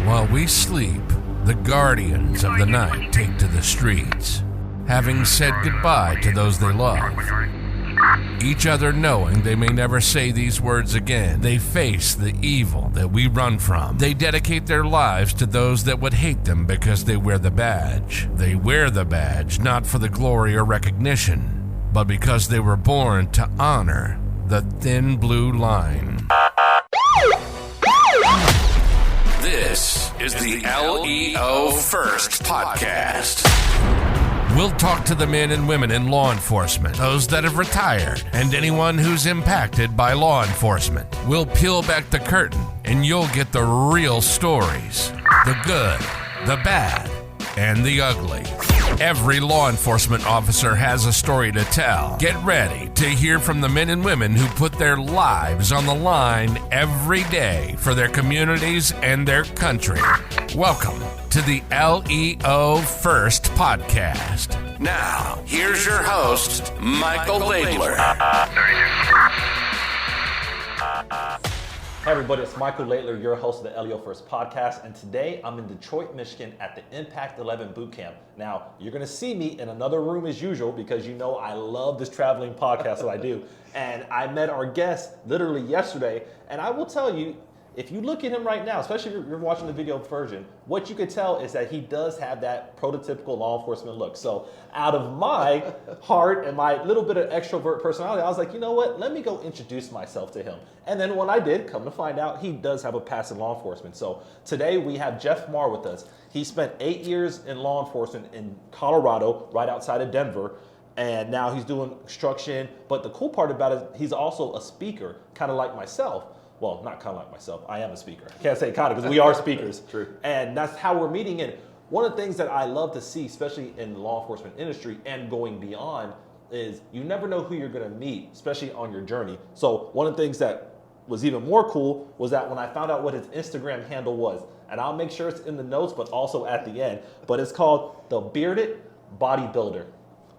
While we sleep, the guardians of the night take to the streets, having said goodbye to those they love. Each other knowing they may never say these words again, they face the evil that we run from. They dedicate their lives to those that would hate them because they wear the badge. They wear the badge not for the glory or recognition, but because they were born to honor the thin blue line. This is the LEO First Podcast. We'll talk to the men and women in law enforcement, those that have retired, and anyone who's impacted by law enforcement. We'll peel back the curtain, and you'll get the real stories. The good, the bad, and the ugly. Every law enforcement officer has a story to tell. Get ready to hear from the men and women who put their lives on the line every day for their communities and their country. Welcome to the LEO First Podcast. Now, here's your host, Michael Laidler. Hey everybody, it's Michael Laidler, your host of the LEO First Podcast, and today I'm in Detroit, Michigan at the Impact 11 Boot Camp. Now, you're going to see me in another room as usual because you know I love this traveling podcast that I do. And I met our guest literally yesterday, and I will tell you, if you look at him right now, especially if you're watching the video version, what you could tell is that he does have that prototypical law enforcement look. So out of my heart and my little bit of extrovert personality, I was like, you know what? Let me go introduce myself to him. And then when I did, come to find out, he does have a past in law enforcement. So today we have Jeff Marr with us. He spent 8 years in law enforcement in Colorado, right outside of Denver. And now he's doing construction. But the cool part about it, he's also a speaker, kind of like myself. Well, not kind of like myself. I am a speaker. I can't say kind of because we are speakers. True. And that's how we're meeting. And one of the things that I love to see, especially in the law enforcement industry and going beyond, is you never know who you're going to meet, especially on your journey. So one of the things that was even more cool was that when I found out what his Instagram handle was, and I'll make sure it's in the notes, but also at the end, but it's called The Bearded Bodybuilder.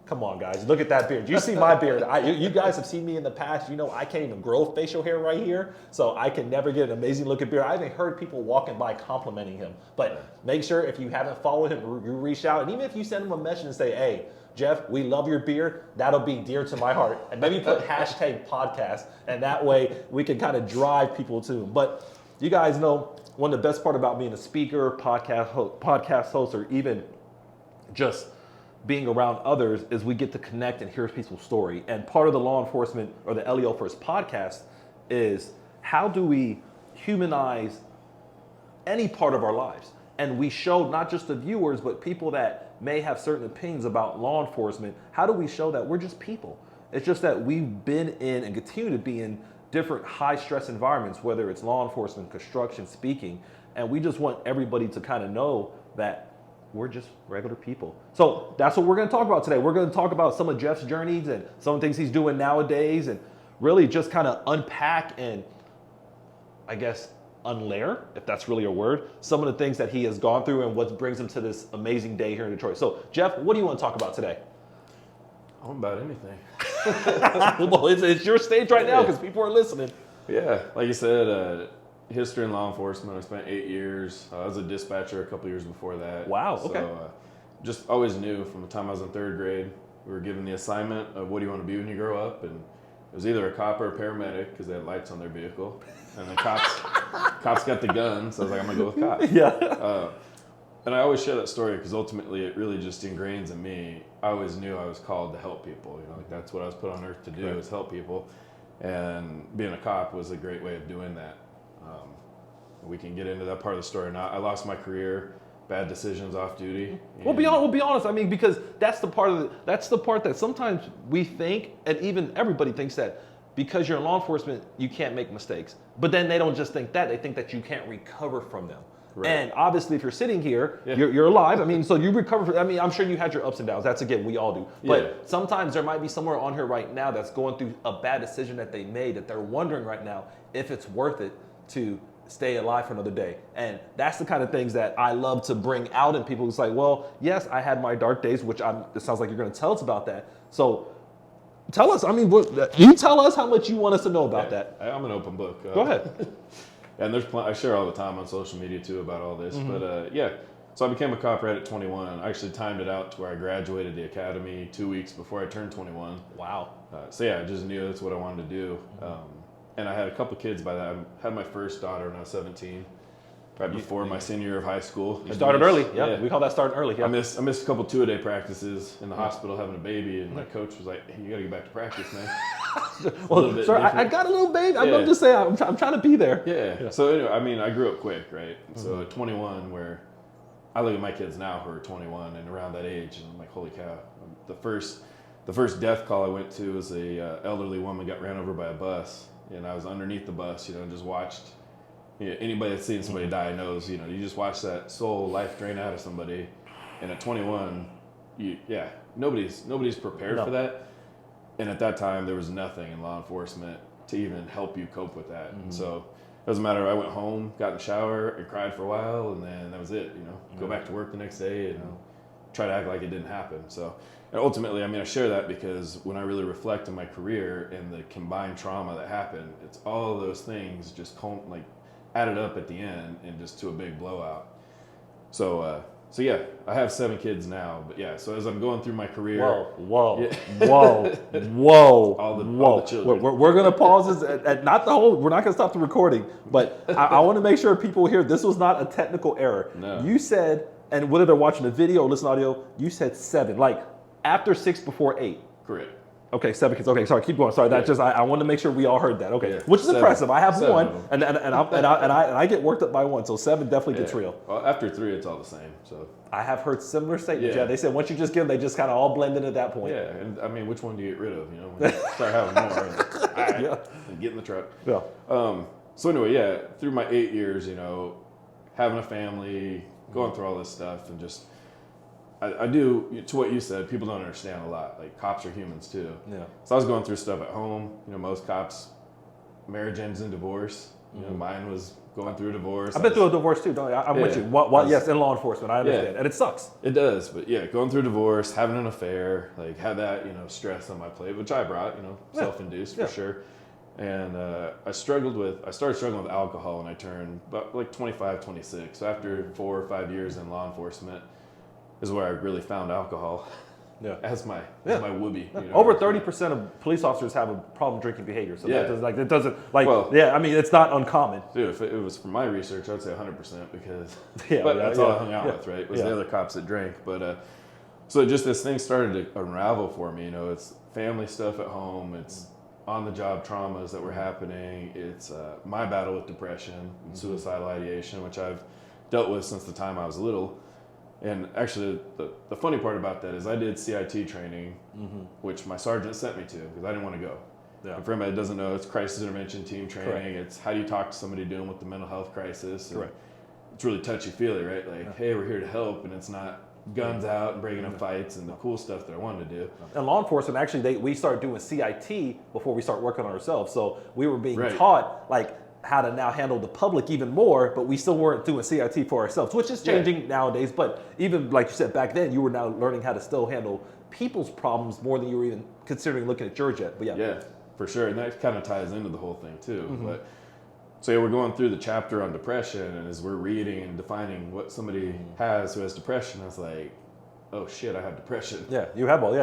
Come on, guys. Look at that beard. You see my beard. You guys have seen me in the past. You know I can't even grow facial hair right here, so I can never get an amazing looking beard. I even heard people walking by complimenting him. But make sure if you haven't followed him, you reach out. And even if you send him a message and say, hey, Jeff, we love your beard, that'll be dear to my heart. And maybe put hashtag podcast, and that way we can kind of drive people to him. But you guys know one of the best part about being a speaker, podcast host, or even just being around others is we get to connect and hear people's story. And part of the law enforcement or the LEO First Podcast is how do we humanize any part of our lives? And we show not just the viewers, but people that may have certain opinions about law enforcement. How do we show that we're just people? It's just that we've been in and continue to be in different high stress environments, whether it's law enforcement, construction, speaking. And we just want everybody to kind of know that we're just regular people. So that's what we're going to talk about today. We're going to talk about some of Jeff's journeys and some of the things he's doing nowadays, and really just kind of unpack and, I guess, unlayer, if that's really a word, some of the things that he has gone through and what brings him to this amazing day here in Detroit. So, Jeff, what do you want to talk about today? About anything. Well, it's your stage right now because people are listening. Yeah, like you said, history in law enforcement. I spent 8 years. I was a dispatcher a couple years before that. Wow, okay. So just always knew from the time I was in third grade, we were given the assignment of what do you want to be when you grow up, and it was either a cop or a paramedic because they had lights on their vehicle, and the cops got the gun, so I was like, I'm gonna go with cop. Yeah. And I always share that story because ultimately it really just ingrains in me. I always knew I was called to help people. You know, like that's what I was put on earth to do, is help people, and being a cop was a great way of doing that. We can get into that part of the story now. I lost my career, bad decisions off duty. We'll be honest. I mean, because that's the part that sometimes we think, and even everybody thinks that because you're in law enforcement, you can't make mistakes. But then they don't just think that; they think that you can't recover from them. Right. And obviously, if you're sitting here, you're alive. I mean, so you recover. I mean, I'm sure you had your ups and downs. That's again, we all do. But sometimes there might be someone on here right now that's going through a bad decision that they made that they're wondering right now if it's worth it to stay alive for another day. And that's the kind of things that I love to bring out in people. It's like, well, yes, I had my dark days, which it sounds like you're going to tell us about that. So tell us, I mean, you tell us how much you want us to know about that. I'm an open book. Go ahead. And I share all the time on social media too about all this. But so I became a cop right at 21. I actually timed it out to where I graduated the academy 2 weeks before I turned 21. Wow. So I just knew that's what I wanted to do. And I had a couple kids by that. I had my first daughter when I was 17, right before my senior year of high school. You started early. Yeah, we call that starting early. Yeah. I missed a couple 2-a-day practices in the hospital having a baby, and my coach was like, "Hey, you got to get back to practice, man." Well, sir, I got a little baby. I'm just saying, I'm trying to be there. Yeah. So anyway, I mean, I grew up quick, right? So at 21, where I look at my kids now who are 21 and around that age, and I'm like, holy cow. The first death call I went to was a elderly woman got ran over by a bus, and I was underneath the bus, and just watched. Anybody that's seen somebody die knows, you just watch that soul life drain out of somebody, and at 21, nobody's prepared for that. And at that time, there was nothing in law enforcement to even help you cope with that. And so it doesn't matter. I went home, got in the shower, and cried for a while, and then that was it. Go back to work the next day and try to act like it didn't happen. So, and ultimately, I mean, I share that because when I really reflect on my career and the combined trauma that happened, it's all of those things just added up at the end and just to a big blowout. So I have 7 kids now, but so as I'm going through my career. Whoa. All the children. We're going to pause this at not the whole, we're not going to stop the recording, but I want to make sure people hear this was not a technical error. No. You said, and whether they're watching the video or listening to audio, you said 7, like after 6 before 8. Correct. Okay, 7 kids. Okay, sorry, keep going. Sorry, that just I wanted to make sure we all heard that. Okay, which is 7. impressive. I have 7 1, and I get worked up by 1, so 7 definitely gets real. Well, after 3, it's all the same. So I have heard similar statements. Yeah. Yeah, they said once you just give them, they just kind of all blend in at that point. Yeah, and I mean, which one do you get rid of? When you start having more, all right, get in the truck. Yeah. So anyway, through my 8 years, having a family, going through all this stuff, and just. I do, to what you said, people don't understand a lot. Like, cops are humans too. Yeah. So I was going through stuff at home. Most cops, marriage ends in divorce. Mine was going through a divorce. I've been through a divorce too, don't I? I'm with you. Yes, in law enforcement, I understand. And it sucks. It does, but going through divorce, having an affair, had that, stress on my plate, which I brought, self-induced for sure. And I started struggling with alcohol when I turned about 25, 26. So after 4 or 5 years in law enforcement, is where I really found alcohol as my whoopee. Over 30% of police officers have a problem drinking behavior. So I mean, it's not uncommon. Dude, if it was from my research, I'd say 100% because that's all I hung out with, right? Was the other cops that drank. But so just this thing started to unravel for me. It's family stuff at home. It's on the job traumas that were happening. It's my battle with depression and suicidal ideation, which I've dealt with since the time I was little. And actually, the funny part about that is I did CIT training, which my sergeant sent me to because I didn't want to go. Yeah. And for anybody that doesn't know, it's crisis intervention team training. Correct. It's how do you talk to somebody dealing with the mental health crisis. Correct. It's really touchy-feely, right? Hey, we're here to help, and it's not guns out and breaking up fights and the cool stuff that I wanted to do. And law enforcement, actually, we started doing CIT before we start working on ourselves. So we were being taught, how to now handle the public even more, but we still weren't doing CIT for ourselves, which is changing nowadays. But even like you said back then, you were now learning how to still handle people's problems more than you were even considering looking at yours yet. But yeah, for sure, and that kind of ties into the whole thing too. But so we're going through the chapter on depression, and as we're reading and defining what somebody has who has depression, I was like, oh shit, I have depression. Yeah, you have all,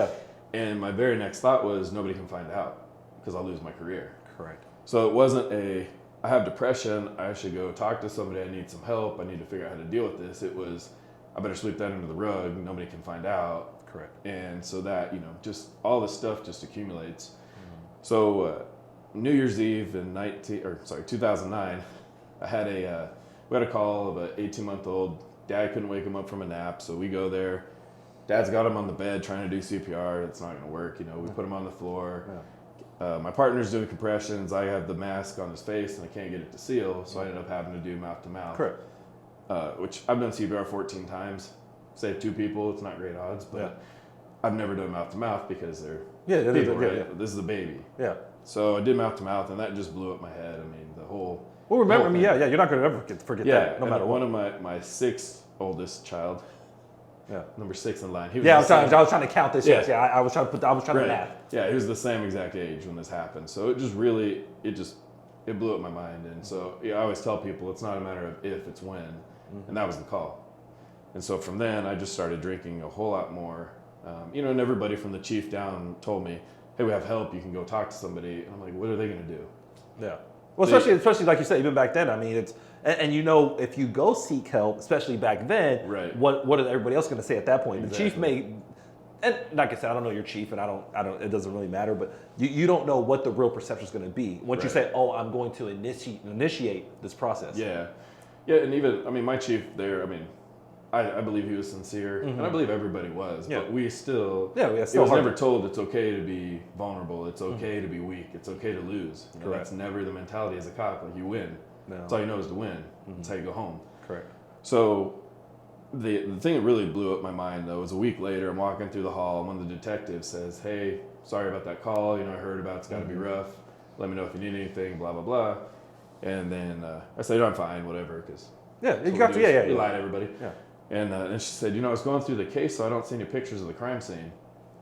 And my very next thought was nobody can find out because I'll lose my career. Correct. So it wasn't I have depression, I should go talk to somebody, I need some help, I need to figure out how to deal with this. It was, I better sweep that under the rug, nobody can find out. Correct. And so that, just all this stuff just accumulates. So New Year's Eve in 2009, we had a call of an 18-month-old. Dad couldn't wake him up from a nap, so we go there. Dad's got him on the bed trying to do CPR. It's not going to work. We put him on the floor. Yeah. My partner's doing compressions. I have the mask on his face and I can't get it to seal, so I ended up having to do mouth to mouth. Correct. Which I've done CPR 14 times. Saved 2 people. It's not great odds, but I've never done mouth to mouth because they're people, right? This is a baby. Yeah. So I did mouth to mouth, and that just blew up my head. I mean, the whole. Well, remember, you're not going to ever forget that, no matter what. One of my 6th oldest child. Yeah. Number 6 in line. I was trying to count this. Yeah. I was trying to math. Yeah, he was the same exact age when this happened. So it just it blew up my mind. And so I always tell people it's not a matter of if, it's when. And that was the call. And so from then, I just started drinking a whole lot more. And everybody from the chief down told me, hey, we have help. You can go talk to somebody. And I'm like, what are they going to do? Yeah. Well, especially like you said, even back then, I mean, it's, and if you go seek help, especially back then, right. what is everybody else going to say at that point? Exactly. The chief may, and like I said, I don't know your chief, and I don't, it doesn't really matter, but you don't know what the real perception is going to be. Once you say, oh, I'm going to initiate this process. Yeah. Yeah, and even, my chief there, I believe he was sincere, and I believe everybody was, but we still, it was never told it's okay to be vulnerable, it's okay to be weak, it's okay to lose. That's never the mentality as a cop, like you win. No. That's all you know is to win. That's how you go home. Correct. So the thing that really blew up my mind, though, was a week later, I'm walking through the hall, and one of the detectives says, hey, sorry about that call, I heard about it's got to be rough, let me know if you need anything, blah, blah, blah. And then I said, I'm fine, whatever, because you got to, you lie to everybody. Yeah. And she said, I was going through the case, so I don't see any pictures of the crime scene.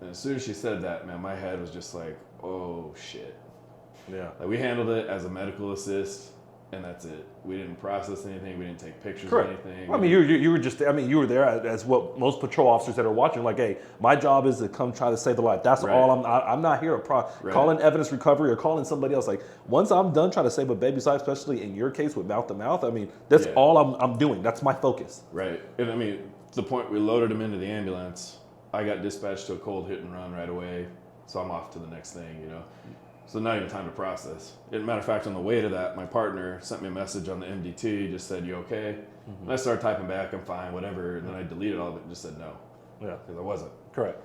And as soon as she said that, man, my head was just like, oh, shit. Yeah. Like, we handled it as a medical assist, and that's it. We didn't process anything. We didn't take pictures Correct. of anything. Well, you were just, you were there as what most patrol officers that are watching, like, hey, my job is to come try to save the life. That's all I'm not here to calling evidence recovery or calling somebody else. Like, once I'm done trying to save a baby's life, especially in your case with mouth to mouth, that's all I'm doing. That's my focus. Right. And to the point we loaded him into the ambulance, I got dispatched to a cold hit and run right away. So I'm off to the next thing, So not even time to process. As a matter of fact, on the way to that, my partner sent me a message on the MDT, just said, you okay? And I started typing back, I'm fine, whatever. And then I deleted all of it and just said no. Yeah. Because I wasn't. Correct.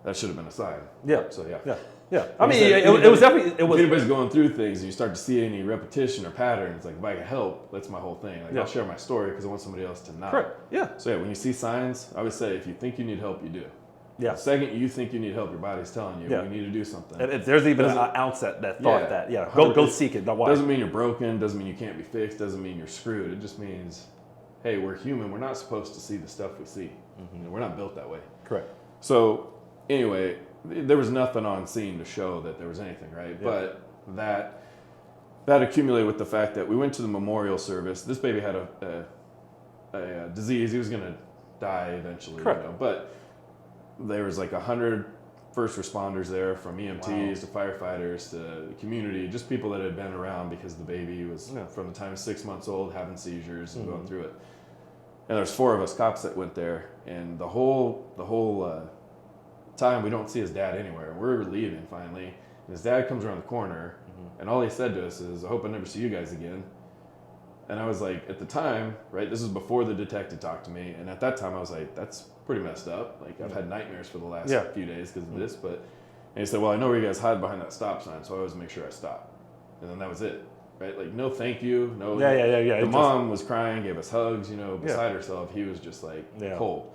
That should have been a sign. Yeah. So yeah. Yeah. Yeah. It was definitely, if anybody's going through things and you start to see any repetition or patterns, like if I can help, that's my whole thing. Like I'll share my story because I want somebody else to not. Correct. Yeah. So yeah, when you see signs, I would say if you think you need help, you do. Yeah. The second you think you need help, your body's telling you we need to do something. And if there's even an ounce that thought that, go seek it. Doesn't mean you're broken, doesn't mean you can't be fixed, doesn't mean you're screwed. It just means, hey, we're human. We're not supposed to see the stuff we see. We're not built that way. Correct. So anyway, there was nothing on scene to show that there was anything, right? Yeah. But that accumulated with the fact that we went to the memorial service. This baby had a disease. He was going to die eventually. Correct. But there was like 100 first responders there, from EMTs to firefighters to the community, just people that had been around because the baby was from the time of 6 months old having seizures and going through it. And there's 4 of us cops that went there, and the whole time we don't see his dad anywhere. We're leaving finally, and his dad comes around the corner, and all he said to us is, "I hope I never see you guys again." And I was like, at the time, right, this is before the detective talked to me, and at that time I was like, that's pretty messed up. Like, I've had nightmares for the last few days because of this, and he said, well, I know where you guys hide behind that stop sign, so I always make sure I stop. And then that was it, right? Like, no thank you, no. The mom was crying, gave us hugs, beside herself. He was just like cold.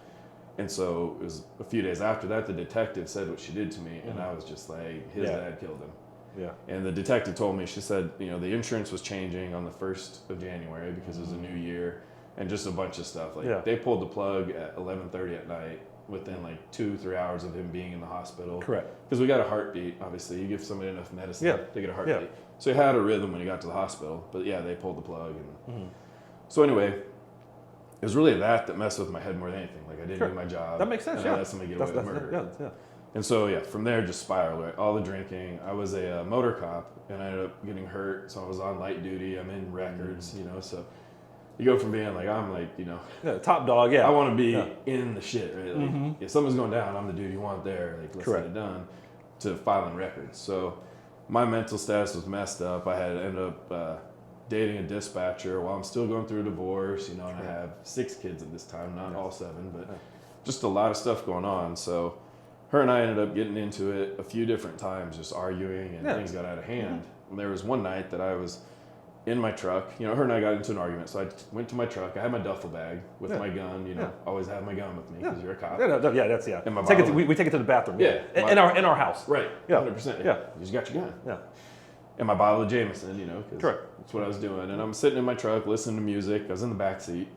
And so it was a few days after that, the detective said what she did to me, and I was just like, his dad killed him. Yeah. And the detective told me, she said, the insurance was changing on the 1st of January because it was a new year, and just a bunch of stuff. Like they pulled the plug at 11:30 at night within like 2-3 hours of him being in the hospital. Correct. Because we got a heartbeat, obviously. You give somebody enough medicine, they get a heartbeat. Yeah. So he had a rhythm when he got to the hospital, but they pulled the plug. And so anyway, it was really that messed with my head more than anything. Like, I didn't do my job. That makes sense, and I let somebody get away with murder. And so, from there, just spiraled, right? All the drinking. I was a motor cop, and I ended up getting hurt, so I was on light duty. I'm in records, so you go from being like, I'm like, top dog, I want to be in the shit, right? Like, if something's going down, I'm the dude you want there. Like, let's get it done, to filing records. So my mental status was messed up. I had ended up dating a dispatcher while I'm still going through a divorce, and I have 6 kids at this time, not all 7, but just a lot of stuff going on. So her and I ended up getting into it a few different times, just arguing, and things got out of hand. And there was one night that I was in my truck. Her and I got into an argument, so I went to my truck. I had my duffel bag with my gun. Always have my gun with me because you're a cop. And my we take it to the bathroom. Yeah, in our house. Right. 100%. Yeah, you just got your gun. Yeah. And my bottle of Jameson. Because that's what I was doing. And I'm sitting in my truck listening to music. I was in the back seat.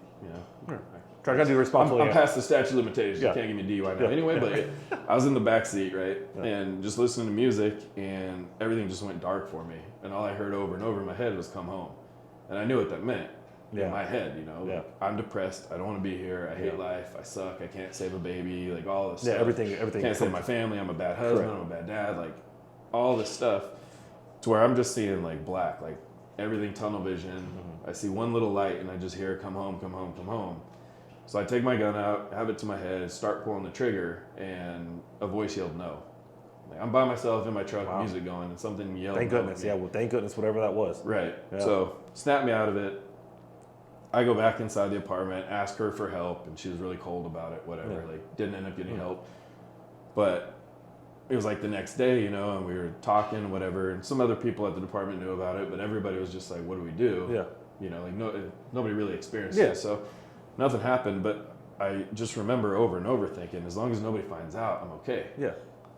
Try to do the responsibility. I'm past the statute of limitations. Yeah. You can't give me DUI now. Yeah. Anyway, but I was in the back seat, right? Yeah. And just listening to music, and everything just went dark for me. And all I heard over and over in my head was come home. And I knew what that meant in my head, you know. Yeah. I'm depressed. I don't want to be here. I hate life. I suck. I can't save a baby. Like all this stuff. Everything. Can't save my family. I'm a bad husband. Correct. I'm a bad dad. Like all this stuff to where I'm just seeing like black, like everything tunnel vision. Mm-hmm. I see one little light and I just hear come home, come home, come home. So I take my gun out, have it to my head, start pulling the trigger, and a voice yelled no. Like, I'm by myself in my truck, music going, and something yelled. Thank goodness, yeah. Well, thank goodness, whatever that was. Right. Yeah. So snap me out of it. I go back inside the apartment, ask her for help, and she was really cold about it. Whatever. Yeah. Like, didn't end up getting help. But it was like the next day, you know, and we were talking, whatever, and some other people at the department knew about it, but everybody was just like, "What do we do?" Yeah. You know, like nobody really experienced it. So nothing happened, but I just remember over and over thinking, as long as nobody finds out, I'm okay. Yeah.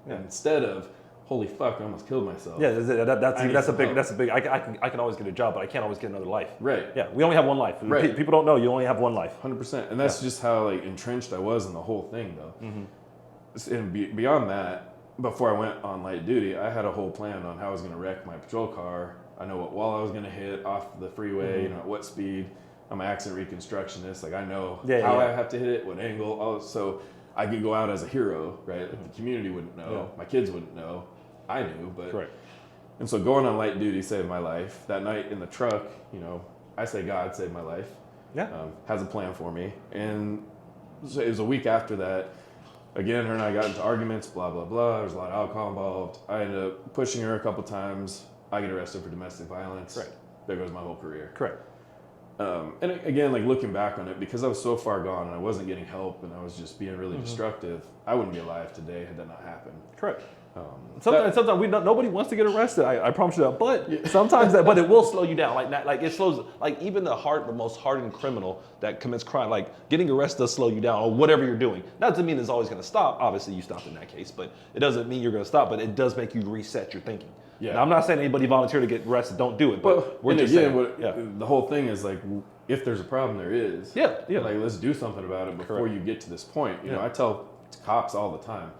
And instead of, holy fuck, I almost killed myself. Yeah, that's a big. I can always get a job, but I can't always get another life. Right. Yeah, we only have one life. Right. People don't know you only have one life. 100%. And that's just how like entrenched I was in the whole thing, though. Mm-hmm. And beyond that, before I went on light duty, I had a whole plan on how I was going to wreck my patrol car. I know what wall I was going to hit off the freeway, you know, at what speed. I'm an accident reconstructionist. Like I know how I have to hit it, what angle. So I could go out as a hero, right? Like the community wouldn't know. My kids wouldn't know. I knew, but. Right. And so going on light duty saved my life. That night in the truck, you know, I say God saved my life. Yeah. Has a plan for me. And so it was a week after that. Again, her and I got into arguments, blah, blah, blah. There was a lot of alcohol involved. I ended up pushing her a couple times. I get arrested for domestic violence. Right. There goes my whole career. Correct. And again, like looking back on it, because I was so far gone and I wasn't getting help and I was just being really destructive, I wouldn't be alive today had that not happened. Correct. Sometimes nobody wants to get arrested. I promise you that. But sometimes but it will slow you down. Like it slows. Like even the most hardened criminal that commits crime, like getting arrested does slow you down or whatever you're doing. That doesn't mean it's always going to stop. Obviously, you stopped in that case, but it doesn't mean you're going to stop. But it does make you reset your thinking. Yeah. Now, I'm not saying anybody volunteer to get arrested. Don't do it. But we're just saying, the whole thing is like, if there's a problem, there is. Yeah. Like let's do something about it before you get to this point. You know, I tell cops all the time.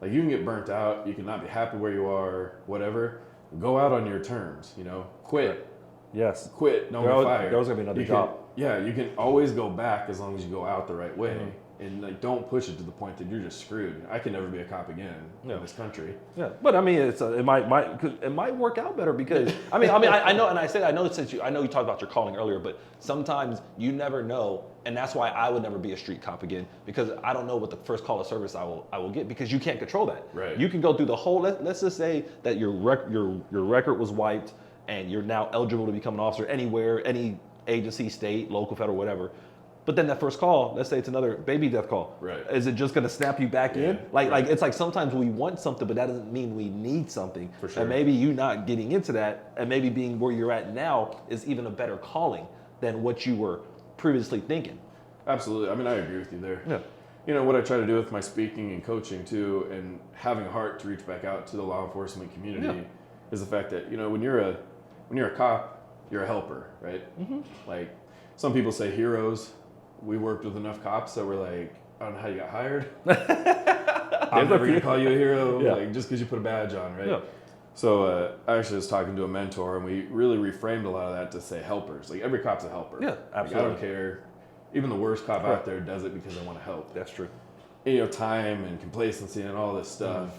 Like you can get burnt out, you can not be happy where you are, whatever. Go out on your terms, you know. Quit. Yes. Quit. Don't get fired. There's gonna be another job. You can always go back as long as you go out the right way. And like don't push it to the point that you're just screwed. I can never be a cop again in this country. Yeah, but I mean, it might work out better because I know, and I know you talked about your calling earlier, but sometimes you never know, and that's why I would never be a street cop again because I don't know what the first call of service I will get because you can't control that. Right. You can go through the whole. Let's just say that your record was wiped and you're now eligible to become an officer anywhere, any agency, state, local, federal, whatever. But then that first call, let's say it's another baby death call. Right. Is it just going to snap you back in? Like it's like sometimes we want something, but that doesn't mean we need something. For sure. And maybe you not getting into that, and maybe being where you're at now is even a better calling than what you were previously thinking. Absolutely. I mean, I agree with you there. Yeah. You know, what I try to do with my speaking and coaching too, and having a heart to reach back out to the law enforcement community is the fact that, you know, when you're a cop, you're a helper, right? Mm-hmm. Like some people say heroes. We worked with enough cops that were like, I don't know how you got hired. I'm never going to call you a hero, like just because you put a badge on, right? Yeah. So I actually was talking to a mentor, and we really reframed a lot of that to say helpers. Like every cop's a helper. Yeah, absolutely. Like, I don't care. Even the worst cop out there does it because they want to help. That's true. And, you know, time and complacency and all this stuff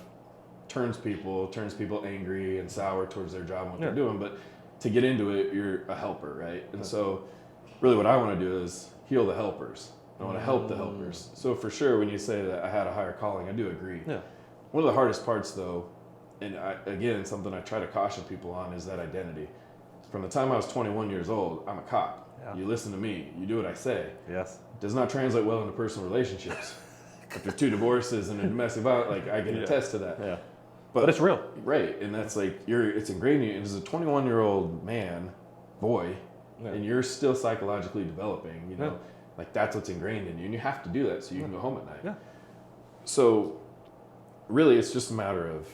turns people angry and sour towards their job and what they're doing. But to get into it, you're a helper, right? And so really what I want to do is heal the helpers. I want to help the helpers. So for sure, when you say that I had a higher calling, I do agree. Yeah. One of the hardest parts, though, and again, something I try to caution people on, is that identity. From the time I was 21 years old, I'm a cop. Yeah. You listen to me. You do what I say. Yes. It does not translate well into personal relationships. After 2 divorces and a domestic violence, like I can attest to that. Yeah. But it's real. Right. And that's like, it's ingrained in you. And as a 21-year-old man, boy, and you're still psychologically developing, you know, like that's what's ingrained in you. And you have to do that so you can go home at night. Yeah. So really, it's just a matter of,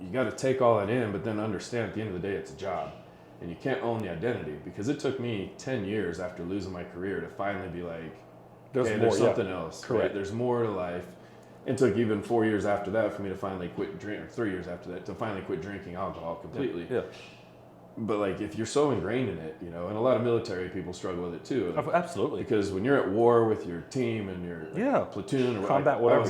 you got to take all that in, but then understand at the end of the day, it's a job. And you can't own the identity, because it took me 10 years after losing my career to finally be like, there's something else. Correct. Right? There's more to life. It took even 4 years after that for me to finally quit drinking, or 3 years after that to finally quit drinking alcohol completely. Yeah. But like, if you're so ingrained in it, you know, and a lot of military people struggle with it too. Like, absolutely. Because when you're at war with your team and your platoon or combat, whatever.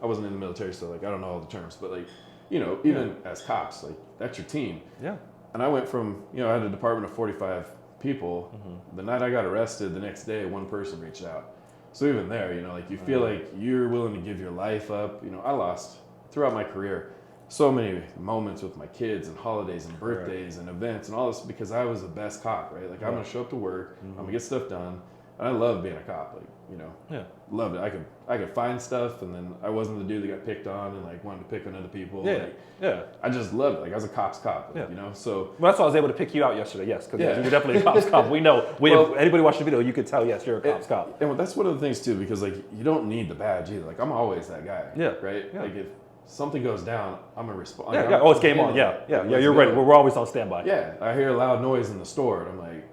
I wasn't in the military, so like I don't know all the terms, but like, you know, even as cops, like that's your team. Yeah. And I went from, you know, I had a department of 45 people. Mm-hmm. The night I got arrested, the next day, one person reached out. So even there, you know, like you feel like you're willing to give your life up. You know, I lost throughout my career so many moments with my kids and holidays and birthdays and events and all this because I was the best cop, right? Like I'm gonna show up to work, I'm gonna get stuff done, and I love being a cop. Like, you know, loved it. I could find stuff, and then I wasn't the dude that got picked on and like wanted to pick on other people. I just loved it. Like I was a cop's cop, you know. So well, that's why I was able to pick you out yesterday. Yes, because you're definitely a cop's cop. We know. If anybody watched the video, you could tell. Yes, you're a cop's cop. And that's one of the things too, because like you don't need the badge either. Like I'm always that guy. Yeah. Right. Yeah. Like if something goes down, I'm gonna respond. Oh, it's game on. You're ready. We're always on standby. Yeah. I hear a loud noise in the store, and I'm like,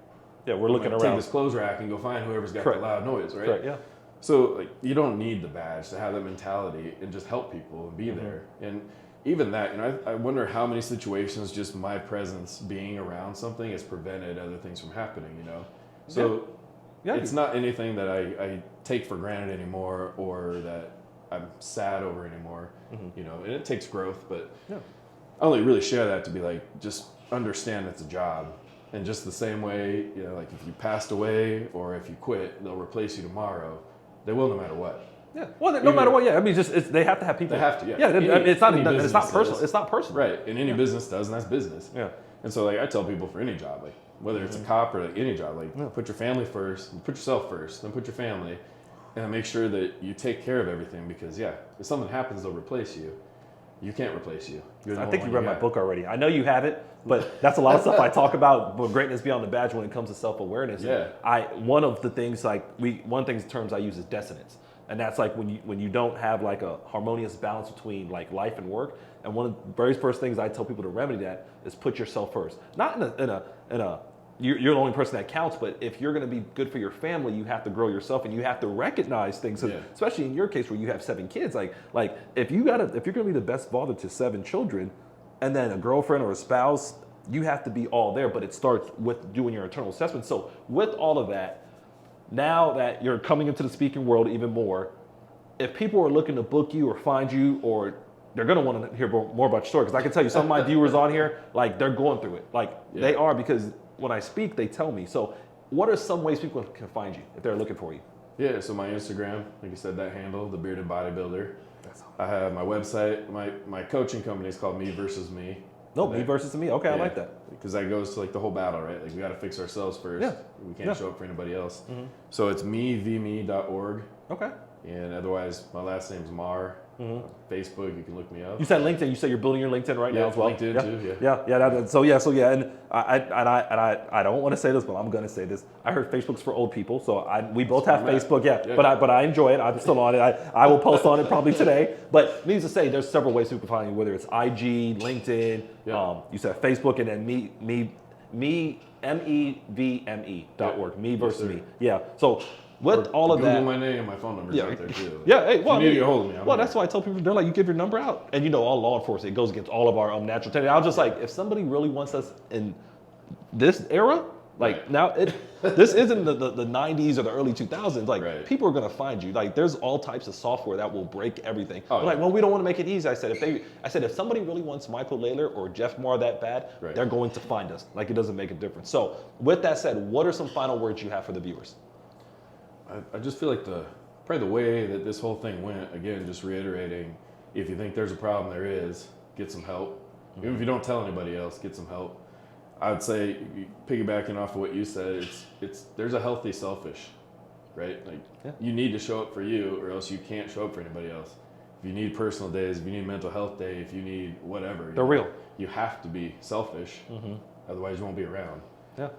we're looking around. Take this clothes rack and go find whoever's got the loud noise, right? Correct. Yeah. So like you don't need the badge to have that mentality and just help people and be there. And even that, you know, I wonder how many situations just my presence being around something has prevented other things from happening, you know? So it's not anything that I take for granted anymore or that I'm sad over anymore, you know, and it takes growth, but I only really share that to be like, just understand it's a job. And just the same way, you know, like if you passed away or if you quit, they'll replace you tomorrow. They will no matter what. Yeah. Well, no matter what. I mean, they have to have people. They have to. Yeah. Yeah. It's not personal. It's not personal. Right. And any business does, and that's business. Yeah. And so, like, I tell people for any job, like whether it's a cop or like any job, like put your family first, put yourself first, then put your family, and make sure that you take care of everything because if something happens, they'll replace you. You can't replace you. I think you read my book already. I know you have it, but that's a lot of stuff I talk about. But greatness beyond the badge when it comes to self-awareness. Yeah. One of the things terms I use is dissonance, and that's like when you don't have like a harmonious balance between like life and work. And one of the very first things I tell people to remedy that is put yourself first. Not in a you're the only person that counts, but if you're going to be good for your family, you have to grow yourself and you have to recognize things. Especially in your case where you have 7 kids, like if you're going to be the best father to 7 children, and then a girlfriend or a spouse, you have to be all there. But it starts with doing your internal assessment. So with all of that, now that you're coming into the speaking world even more, if people are looking to book you or find you, or they're going to want to hear more about your story, because I can tell you some of my viewers on here, like they're going through it, they are, because when I speak, they tell me. So what are some ways people can find you if they're looking for you? Yeah, so my Instagram, like you said, that handle, The Bearded Bodybuilder. I have my website. My coaching company is called Me Versus Me. Me versus me? Okay, I like that. Because that goes to like the whole battle, right? Like we got to fix ourselves first. Yeah. We can't show up for anybody else. Mm-hmm. So it's mevme.org. Okay. And otherwise, my last name's Marr. Mm-hmm. Facebook, you can look me up. You said LinkedIn. You said you're building your LinkedIn right now as well. LinkedIn too. And I don't want to say this, but I'm gonna say this. I heard Facebook's for old people, so we both have Facebook. But I enjoy it. I'm still on it. I will post on it probably today. But needless to say, there's several ways people can find you, whether it's IG, LinkedIn. You said Facebook, and then mevme.org. Me versus me. Yeah. So. With all of Google my name and my phone number out there too. Hey, well, if you need to get hold of me. That's why I tell people, they're like, you give your number out, and all law enforcement, it goes against all of our natural tendencies. I was just like, if somebody really wants us in this era, now this isn't the 90s or the early 2000s. People are gonna find you. Like, there's all types of software that will break everything. We don't want to make it easy. I said if somebody really wants Michael Layler or Jeff Marr that bad, they're going to find us. Like, it doesn't make a difference. So with that said, what are some final words you have for the viewers? I just feel like probably the way that this whole thing went, again, just reiterating, if you think there's a problem, there is, get some help. Mm-hmm. Even if you don't tell anybody else, get some help. I would say, piggybacking off of what you said, there's a healthy selfish, right? You need to show up for you, or else you can't show up for anybody else. If you need personal days, if you need mental health day, if you need whatever. They're real. You have to be selfish, otherwise you won't be around. Yeah.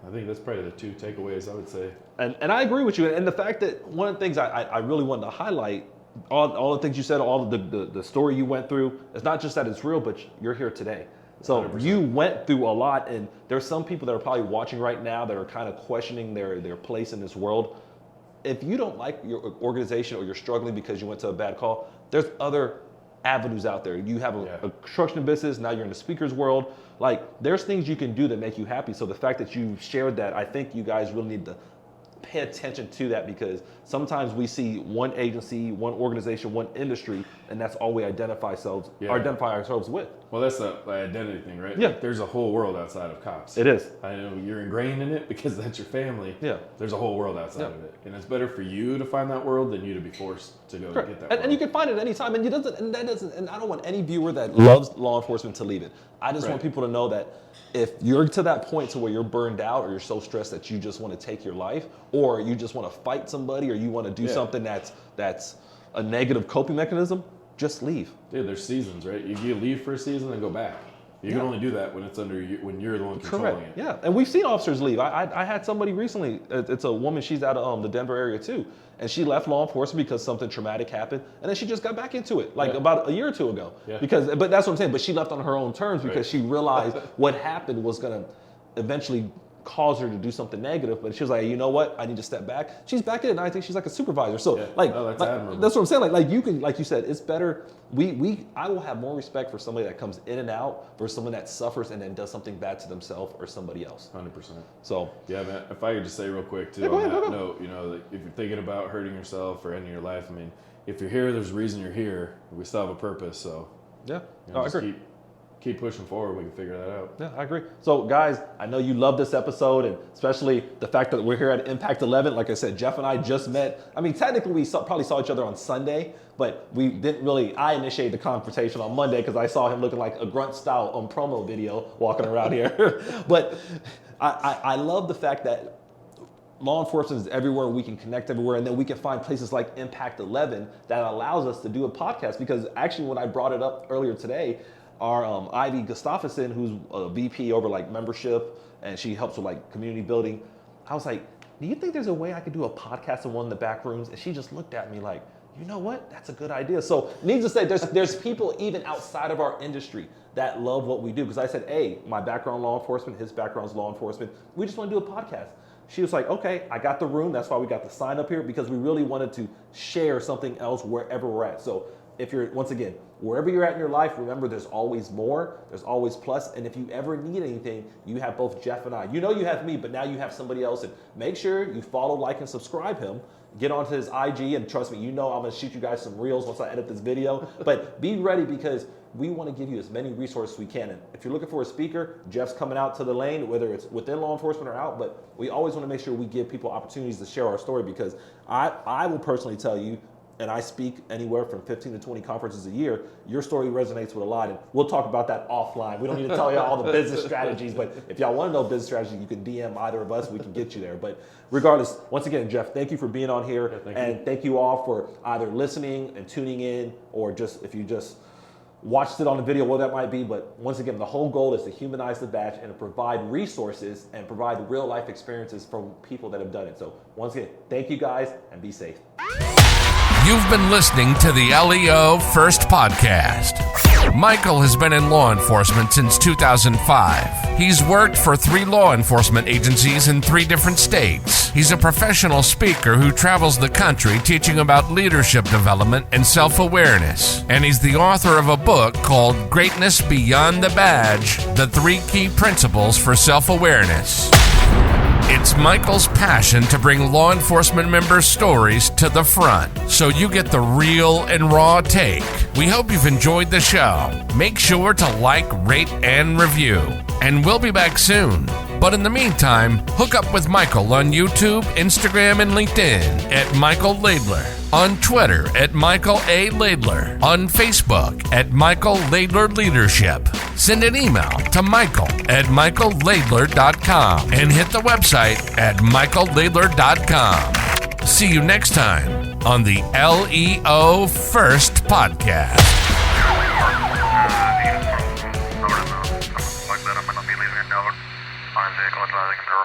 I think that's probably the 2 takeaways I would say. And I agree with you. And the fact that one of the things I really wanted to highlight, all the things you said, all the story you went through, it's not just that it's real, but you're here today. So 100%. You went through a lot, and there's some people that are probably watching right now that are kind of questioning their place in this world. if you don't like your organization or you're struggling because you went to a bad call, there's other avenues out there. You have a construction business, now you're in the speakers world. Like, there's things you can do that make you happy. So the fact that you shared that, I think you guys really need to pay attention to that, because sometimes we see one agency, one organization, one industry, and that's all we identify ourselves with. Well, that's the identity thing, right? Yeah. Like, there's a whole world outside of cops. It is. I know you're ingrained in it because that's your family. Yeah. There's a whole world outside of it. And it's better for you to find that world than you to be forced to go Correct. get that world. And you can find it at any time. And I don't want any viewer that loves law enforcement to leave it. I just want people to know that if you're to that point to where you're burned out, or you're so stressed that you just want to take your life, or you just want to fight somebody, or you want to do something that's a negative coping mechanism, just leave. Dude, there's seasons, right? You leave for a season and go back. You can only do that when it's under you, when you're the one controlling it. Yeah, and we've seen officers leave. I had somebody recently. It's a woman. She's out of the Denver area too, and she left law enforcement because something traumatic happened, and then she just got back into it about a year or two ago. Yeah. But that's what I'm saying. But she left on her own terms because she realized what happened was gonna eventually cause her to do something negative. But she was like, you know what? I need to step back. She's back in it, and I think she's like a supervisor. So that's admirable. That's what I'm saying. Like you can, like you said, it's better. I will have more respect for somebody that comes in and out versus someone that suffers and then does something bad to themselves or somebody else. 100%. So yeah, man. If I could just say real quick too on that note, you know, like, if you're thinking about hurting yourself or ending your life, I mean, if you're here, there's a reason you're here. We still have a purpose. So yeah, I agree. Keep pushing forward. We can figure that out. Yeah, I agree. So guys, I know you love this episode, and especially the fact that we're here at Impact 11. Like I said, Jeff and I just met. I mean, technically we probably saw each other on Sunday, but we didn't really. I initiated the confrontation on Monday because I saw him looking like a grunt style on promo video walking around here. But I love the fact that law enforcement is everywhere. We can connect everywhere, and then we can find places like Impact 11 that allows us to do a podcast. Because actually, when I brought it up earlier today, our Ivy Gustafson, who's a VP over like membership, and she helps with like community building, I was like, do you think there's a way I could do a podcast in one of the back rooms? And she just looked at me like, you know what? That's a good idea. So needless to say, there's people even outside of our industry that love what we do. Because I said, hey, my background law enforcement, his background's law enforcement. We just want to do a podcast. She was like, okay, I got the room. That's why we got the sign up here, because we really wanted to share something else wherever we're at. So if you're, once again, wherever you're at in your life, remember there's always more, there's always plus, and if you ever need anything, you have both Jeff and I. You know you have me, but now you have somebody else, and make sure you follow, like, and subscribe him. Get onto his IG, and trust me, you know I'm gonna shoot you guys some reels once I edit this video, but be ready because we wanna give you as many resources as we can. And if you're looking for a speaker, Jeff's coming out to the lane, whether it's within law enforcement or out, but we always wanna make sure we give people opportunities to share our story, because I will personally tell you, and I speak anywhere from 15 to 20 conferences a year, your story resonates with a lot, and we'll talk about that offline. We don't need to tell you all the business strategies, but if y'all want to know business strategy, you can DM either of us, we can get you there. But regardless, once again, Jeff, thank you for being on here, thank you all for either listening and tuning in, or just if you just watched it on the video, what that might be. But once again, the whole goal is to humanize the badge and to provide resources and provide real life experiences from people that have done it. So once again, thank you guys, and be safe. You've been listening to the LEO First Podcast. Michael has been in law enforcement since 2005. He's worked for 3 law enforcement agencies in 3 different states. He's a professional speaker who travels the country teaching about leadership development and self-awareness. And he's the author of a book called Greatness Beyond the Badge: The 3 Key Principles for Self-Awareness. It's Michael's passion to bring law enforcement members' stories to the front, so you get the real and raw take. We hope you've enjoyed the show. Make sure to like, rate, and review. And we'll be back soon. But in the meantime, hook up with Michael on YouTube, Instagram, and LinkedIn at Michael Laidler, on Twitter at Michael A. Laidler, on Facebook at Michael Laidler Leadership. Send an email to michael@michaellaidler.com and hit the website at michaellaidler.com. See you next time on the LEO First Podcast. Find vehicles, I think they're